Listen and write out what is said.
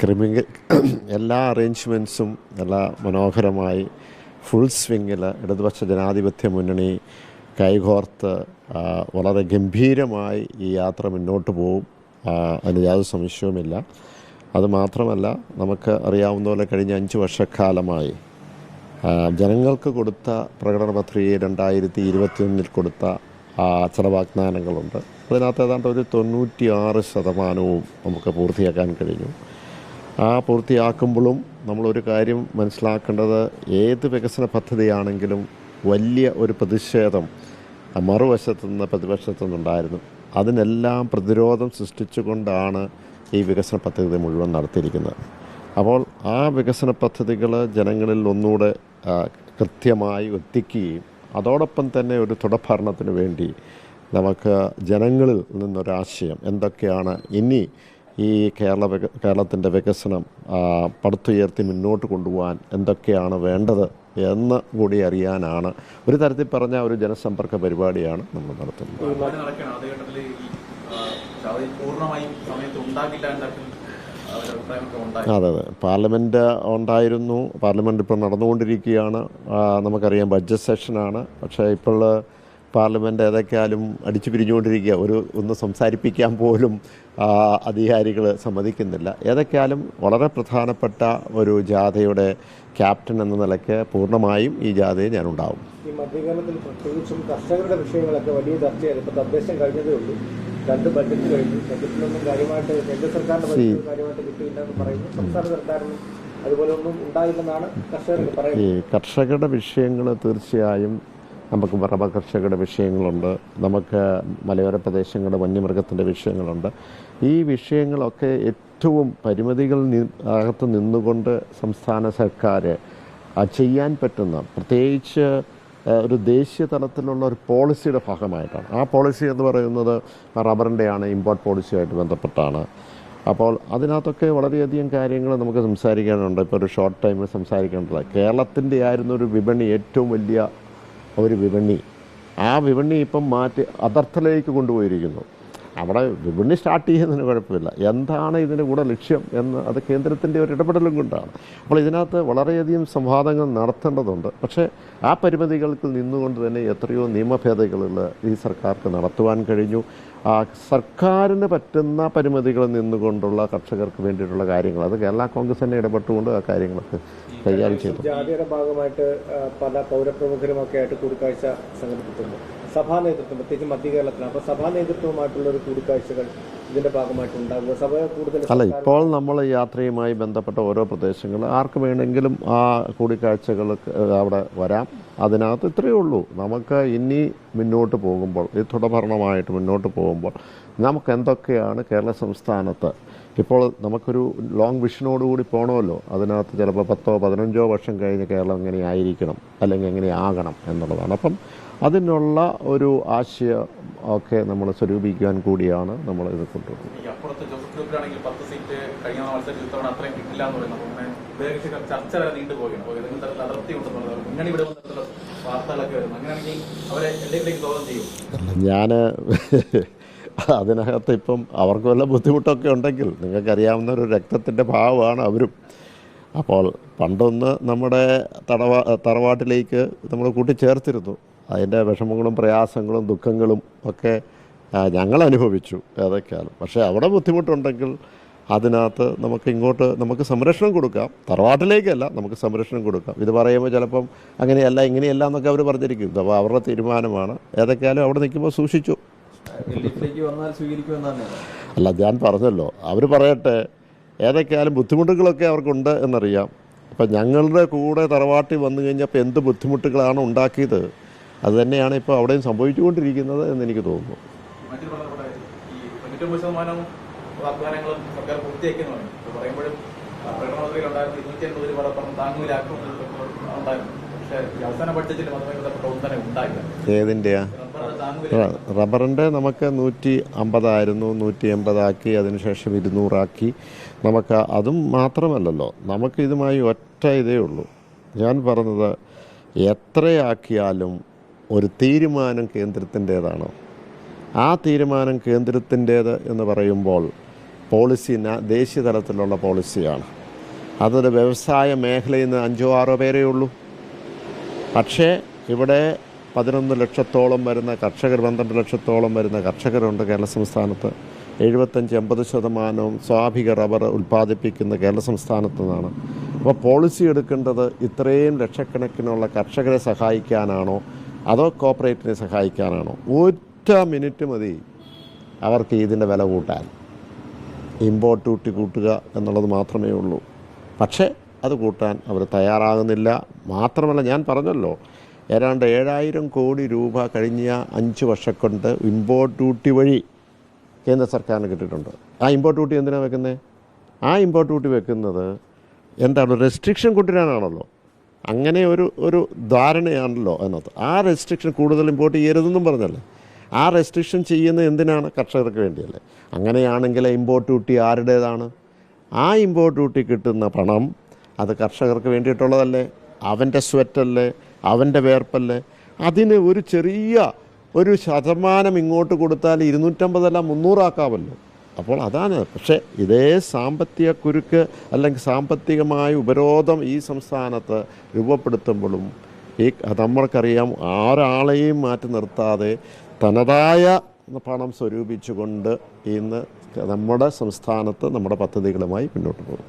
Criminal എല്ലാ അറേഞ്ച്മെൻറ്റ്സും എല്ലാ മനോഹരമായി ഫുൾ സ്വിങ്ങിൽ ഇടതുപക്ഷ ജനാധിപത്യ മുന്നണി കൈകോർത്ത് വളരെ ഗംഭീരമായി ഈ യാത്ര മുന്നോട്ട് പോകും. അതിന് യാതൊരു സംശയവുമില്ല. അതുമാത്രമല്ല, നമുക്ക് അറിയാവുന്ന പോലെ കഴിഞ്ഞ 5 വർഷക്കാലമായി ജനങ്ങൾക്ക് കൊടുത്ത പ്രകടന പത്രികയിൽ 2021 കൊടുത്ത ചില വാഗ്ദാനങ്ങളുണ്ട്. അതിനകത്ത് ഏതാണ്ട് ഒരു 96% നമുക്ക് പൂർത്തിയാക്കാൻ കഴിഞ്ഞു. പൂർത്തിയാക്കുമ്പോഴും നമ്മളൊരു കാര്യം മനസ്സിലാക്കേണ്ടത്, ഏത് വികസന പദ്ധതിയാണെങ്കിലും വലിയ ഒരു പ്രതിഷേധം മറുവശത്തു നിന്ന് പ്രതിപക്ഷത്തു നിന്നുണ്ടായിരുന്നു. അതിനെല്ലാം പ്രതിരോധം സൃഷ്ടിച്ചുകൊണ്ടാണ് ഈ വികസന പദ്ധതി മുഴുവൻ നടത്തിയിരിക്കുന്നത്. അപ്പോൾ ആ വികസന പദ്ധതികൾ ജനങ്ങളിൽ ഒന്നുകൂടെ കൃത്യമായി എത്തിക്കുകയും അതോടൊപ്പം തന്നെ ഒരു തുടർഭരണത്തിന് വേണ്ടി നമുക്ക് ജനങ്ങളിൽ നിന്നൊരാശയം എന്തൊക്കെയാണ് ഇനി ഈ കേരളത്തിൻ്റെ വികസനം പടുത്തുയർത്തി മുന്നോട്ട് കൊണ്ടുപോകാൻ എന്തൊക്കെയാണ് വേണ്ടത് എന്ന് കൂടി അറിയാനാണ് ഒരു തരത്തിൽ പറഞ്ഞ ഒരു ജനസമ്പർക്ക പരിപാടിയാണ് നമ്മൾ നടത്തുന്നത്. അതെ, പാർലമെൻറ്റ് ഉണ്ടായിരുന്നു. പാർലമെൻറ്റ് ഇപ്പോൾ നടന്നുകൊണ്ടിരിക്കുകയാണ്. നമുക്കറിയാം ബഡ്ജറ്റ് സെഷനാണ്. പക്ഷേ ഇപ്പോൾ പാർലമെൻറ്റ് ഏതൊക്കെയാലും അടിച്ചു പിരിഞ്ഞുകൊണ്ടിരിക്കുക. ഒന്ന് സംസാരിപ്പിക്കാൻ പോലും അധികാരികൾ സമ്മതിക്കുന്നില്ല. ഏതൊക്കെയാലും വളരെ പ്രധാനപ്പെട്ട ഒരു ജാഥയുടെ ക്യാപ്റ്റൻ എന്ന നിലയ്ക്ക് പൂർണ്ണമായും ഈ ജാഥയിൽ ഞാനുണ്ടാവും. ഈ മധ്യകേരളത്തിൽ പ്രത്യേകിച്ചും കർഷകരുടെ വിഷയങ്ങളൊക്കെ വലിയ ചർച്ചയായിരുന്നു. ഇപ്പോൾ തദ്ദേശം കഴിഞ്ഞതേ ഉള്ളൂ, 2 ബഡ്ജറ്റ് കഴിഞ്ഞു. ബഡ്ജറ്റിലൊന്നും കാര്യമായിട്ട് കേന്ദ്ര സർക്കാരിൻ്റെ ബഡ്ജറ്റ് കാര്യമായിട്ട് കിട്ടിയില്ലെന്ന് പറയുന്നു. സംസ്ഥാന സർക്കാരിന് അതുപോലെ ഒന്നും ഉണ്ടായില്ലെന്നാണ് കർഷകർക്ക് പറയുന്നത്. ഈ കർഷകരുടെ വിഷയങ്ങൾ തീർച്ചയായും നമുക്ക് റബ്ബർ കർഷകരുടെ വിഷയങ്ങളുണ്ട്, നമുക്ക് മലയോര പ്രദേശങ്ങളുടെ വന്യമൃഗത്തിൻ്റെ വിഷയങ്ങളുണ്ട്. ഈ വിഷയങ്ങളൊക്കെ ഏറ്റവും പരിമിതികൾ അകത്ത് നിന്നുകൊണ്ട് സംസ്ഥാന സർക്കാർ ചെയ്യാൻ പറ്റുന്ന, പ്രത്യേകിച്ച് ഒരു ദേശീയ തലത്തിലുള്ള ഒരു പോളിസിയുടെ ഭാഗമായിട്ടാണ്. ആ പോളിസി എന്ന് പറയുന്നത് റബ്ബറിൻ്റെയാണ്, ഇമ്പോർട്ട് പോളിസിയുമായിട്ട് ബന്ധപ്പെട്ടാണ്. അപ്പോൾ അതിനകത്തൊക്കെ വളരെയധികം കാര്യങ്ങൾ നമുക്ക് സംസാരിക്കാനുണ്ട്. ഇപ്പോൾ ഒരു ഷോർട്ട് ടൈമിൽ സംസാരിക്കേണ്ടത്, കേരളത്തിൻ്റെ ആയിരുന്നു ഒരു വിപണി, ഏറ്റവും വലിയ ഒരു വിപണി. ആ വിപണി ഇപ്പം മാറ്റി അതർത്ഥത്തിലേക്ക് കൊണ്ടുപോയിരിക്കുന്നു. അവിടെ വിപണി സ്റ്റാർട്ട് ചെയ്യുന്നതിന് കുഴപ്പമില്ല, എന്താണ് ഇതിൻ്റെ കൂടെ ലക്ഷ്യം എന്ന് അത് കേന്ദ്രത്തിൻ്റെ ഒരു ഇടപെടലും കൊണ്ടാണ്. അപ്പോൾ ഇതിനകത്ത് വളരെയധികം സംവാദങ്ങൾ നടത്തേണ്ടതുണ്ട്. പക്ഷേ ആ പരിമിതികൾക്ക് നിന്നുകൊണ്ട് തന്നെ എത്രയോ നിയമ ഭേദഗതികൾ ഈ സർക്കാർക്ക് നടത്തുവാൻ കഴിഞ്ഞു. സർക്കാരിന് പറ്റുന്ന പരിമിതികളിൽ നിന്നുകൊണ്ടുള്ള കർഷകർക്ക് വേണ്ടിയിട്ടുള്ള കാര്യങ്ങൾ അത് കേരള കോൺഗ്രസ് തന്നെ ഇടപെട്ടുകൊണ്ട് ആ കാര്യങ്ങളൊക്കെ കൈകാര്യം ചെയ്തു. ജാതിയുടെ ഭാഗമായിട്ട് പല പൗരപ്രമുഖരുമൊക്കെ ആയിട്ട് കൂടിക്കാഴ്ച സംഘടിപ്പിച്ചിട്ടുണ്ട്. സഭാ നേതൃത്വം, പ്രത്യേകിച്ച് മധ്യ കേരളത്തിലാണ്. അപ്പോൾ സഭാ നേതൃത്വവുമായിട്ടുള്ളൊരു കൂടിക്കാഴ്ചകൾ ഇതിൻ്റെ ഭാഗമായിട്ട് ഉണ്ടാകുക. സഭ കൂടുതൽ അല്ല, ഇപ്പോൾ നമ്മൾ യാത്രയുമായി ബന്ധപ്പെട്ട ഓരോ പ്രദേശങ്ങൾ ആർക്ക് വേണമെങ്കിലും ആ കൂടിക്കാഴ്ചകൾ അവിടെ വരാം. അതിനകത്ത് ഇത്രയേ ഉള്ളൂ, നമുക്ക് ഇനി മുന്നോട്ട് പോകുമ്പോൾ, ഈ തുടർഭരണമായിട്ട് മുന്നോട്ട് പോകുമ്പോൾ നമുക്ക് എന്തൊക്കെയാണ് കേരള സംസ്ഥാനത്ത് ഇപ്പോൾ നമുക്കൊരു ലോങ് വിഷനോടുകൂടി പോകണമല്ലോ. അതിനകത്ത് ചിലപ്പോൾ 10-15 വർഷം കഴിഞ്ഞ് കേരളം എങ്ങനെയായിരിക്കണം അല്ലെങ്കിൽ എങ്ങനെയാകണം എന്നുള്ളതാണ്. അപ്പം അതിനുള്ള ഒരു ആശയം ഒക്കെ നമ്മൾ സ്വരൂപിക്കാൻ കൂടിയാണ് നമ്മൾ ഇത് കൊണ്ടുവരുന്നത്. ഞാൻ അതിനകത്ത് ഇപ്പം അവർക്ക് വല്ല ബുദ്ധിമുട്ടൊക്കെ ഉണ്ടെങ്കിൽ, നിങ്ങൾക്കറിയാവുന്ന ഒരു രക്തത്തിൻ്റെ ഭാവമാണ് അവരും. അപ്പോൾ പണ്ടൊന്ന് നമ്മുടെ തറവാട്ടിലേക്ക് നമ്മൾ കൂട്ടിച്ചേർത്തിരുന്നു. അതിൻ്റെ വിഷമങ്ങളും പ്രയാസങ്ങളും ദുഃഖങ്ങളും ഒക്കെ ഞങ്ങൾ അനുഭവിച്ചു ഏതൊക്കെയാലും. പക്ഷേ അവിടെ ബുദ്ധിമുട്ടുണ്ടെങ്കിൽ അതിനകത്ത് നമുക്ക് സംരക്ഷണം കൊടുക്കാം. തറവാട്ടിലേക്കല്ല, നമുക്ക് സംരക്ഷണം കൊടുക്കാം. ഇത് പറയുമ്പോൾ ചിലപ്പം അങ്ങനെയല്ല ഇങ്ങനെയല്ല എന്നൊക്കെ അവർ പറഞ്ഞിരിക്കും. അപ്പോൾ അവരുടെ തീരുമാനമാണ്. ഏതൊക്കെയാലും അവിടെ നിൽക്കുമ്പോൾ സൂക്ഷിച്ചു. അല്ല, ഞാൻ പറഞ്ഞല്ലോ, അവർ പറയട്ടെ. ഏതൊക്കെയാലും ബുദ്ധിമുട്ടുകളൊക്കെ അവർക്കുണ്ട് എന്നറിയാം. അപ്പം ഞങ്ങളുടെ കൂടെ തറവാട്ടിൽ വന്നു കഴിഞ്ഞപ്പോൾ എന്ത് ബുദ്ധിമുട്ടുകളാണ് ഉണ്ടാക്കിയത്, അത് തന്നെയാണ് ഇപ്പോൾ അവിടെയും സംഭവിച്ചുകൊണ്ടിരിക്കുന്നത് എന്ന് എനിക്ക് തോന്നുന്നു. ഏതിൻ്റെയാ? റബ്ബറിൻ്റെ നമുക്ക് 150 180 അതിനുശേഷം 200 നമുക്ക്. അതും മാത്രമല്ലല്ലോ, നമുക്ക് ഇതുമായി ഒറ്റ ഇതേ ഉള്ളൂ. ഞാൻ പറഞ്ഞത്, എത്രയാക്കിയാലും ഒരു തീരുമാനം കേന്ദ്രത്തിൻ്റേതാണ്. ആ തീരുമാനം കേന്ദ്രത്തിൻ്റേത് എന്ന് പറയുമ്പോൾ പോളിസി ദേശീയ തലത്തിലുള്ള പോളിസിയാണ്. അതൊരു വ്യവസായ മേഖലയിൽ നിന്ന് 5-6 പേരേ ഉള്ളൂ. പക്ഷേ ഇവിടെ 11 ലക്ഷത്തോളം വരുന്ന കർഷകർ, 12 ലക്ഷത്തോളം വരുന്ന കർഷകരുണ്ട് കേരള സംസ്ഥാനത്ത്. 75-80% സ്വാഭാവിക റബ്ബർ ഉൽപ്പാദിപ്പിക്കുന്ന കേരള സംസ്ഥാനത്തു നിന്നാണ്. അപ്പോൾ പോളിസി എടുക്കേണ്ടത് ഇത്രയും ലക്ഷക്കണക്കിനുള്ള കർഷകരെ സഹായിക്കാനാണോ അതോ കോർപ്പറേറ്റിനെ സഹായിക്കാനാണോ? ഒറ്റ മിനിറ്റ് മതി അവർക്ക് ഇതിൻ്റെ വില കൂട്ടാൻ. ഇമ്പോർട്ട് ഡ്യൂട്ടി കൂട്ടുക എന്നുള്ളത് മാത്രമേ ഉള്ളൂ. പക്ഷേ അത് കൂട്ടാൻ അവർ തയ്യാറാകുന്നില്ല. മാത്രമല്ല, ഞാൻ പറഞ്ഞല്ലോ, ഏതാണ്ട് 7000 കോടി രൂപ കഴിഞ്ഞ 5 വർഷം കൊണ്ട് ഇമ്പോർട്ട് ഡ്യൂട്ടി വഴി കേന്ദ്ര സർക്കാരിന് കിട്ടിയിട്ടുണ്ട്. ആ ഇമ്പോർട്ട് ഡ്യൂട്ടി എന്തിനാണ് വെക്കുന്നത്? ആ ഇമ്പോർട്ട് ഡ്യൂട്ടി വെക്കുന്നത് എന്താണ്? റെസ്ട്രിക്ഷൻ കൊണ്ടുവരാനാണല്ലോ. അങ്ങനെ ഒരു ധാരണയാണല്ലോ അതിനകത്ത്. ആ റെസ്ട്രിക്ഷൻ കൂടുതൽ ഇമ്പോർട്ട് ചെയ്യരുതെന്നും പറഞ്ഞല്ലേ. ആ റെസ്ട്രിക്ഷൻ ചെയ്യുന്നത് എന്തിനാണ്? കർഷകർക്ക് വേണ്ടിയല്ലേ. അങ്ങനെയാണെങ്കിൽ ഇമ്പോർട്ട് ഡ്യൂട്ടി ആരുടേതാണ്? ആ ഇമ്പോർട്ട് ഡ്യൂട്ടി കിട്ടുന്ന പണം അത് കർഷകർക്ക് വേണ്ടിയിട്ടുള്ളതല്ലേ? അവൻ്റെ സ്വെറ്റല്ലേ, അവൻ്റെ വേർപ്പല്ലേ? അതിന് ഒരു ചെറിയ ഒരു ശതമാനം ഇങ്ങോട്ട് കൊടുത്താൽ 250 അല്ല 300 ആക്കാമല്ലോ. അപ്പോൾ അതാണ്. പക്ഷേ ഇതേ സാമ്പത്തിക കുരുക്ക് അല്ലെങ്കിൽ സാമ്പത്തികമായ ഉപരോധം ഈ സംസ്ഥാനത്ത് രൂപപ്പെടുത്തുമ്പോഴും നമ്മൾക്കറിയാം, ആരാളെയും മാറ്റി നിർത്താതെ തനതായ പണം സ്വരൂപിച്ചുകൊണ്ട് ഇന്ന് നമ്മുടെ സംസ്ഥാനത്ത് നമ്മുടെ പദ്ധതികളുമായി മുന്നോട്ട് പോകും.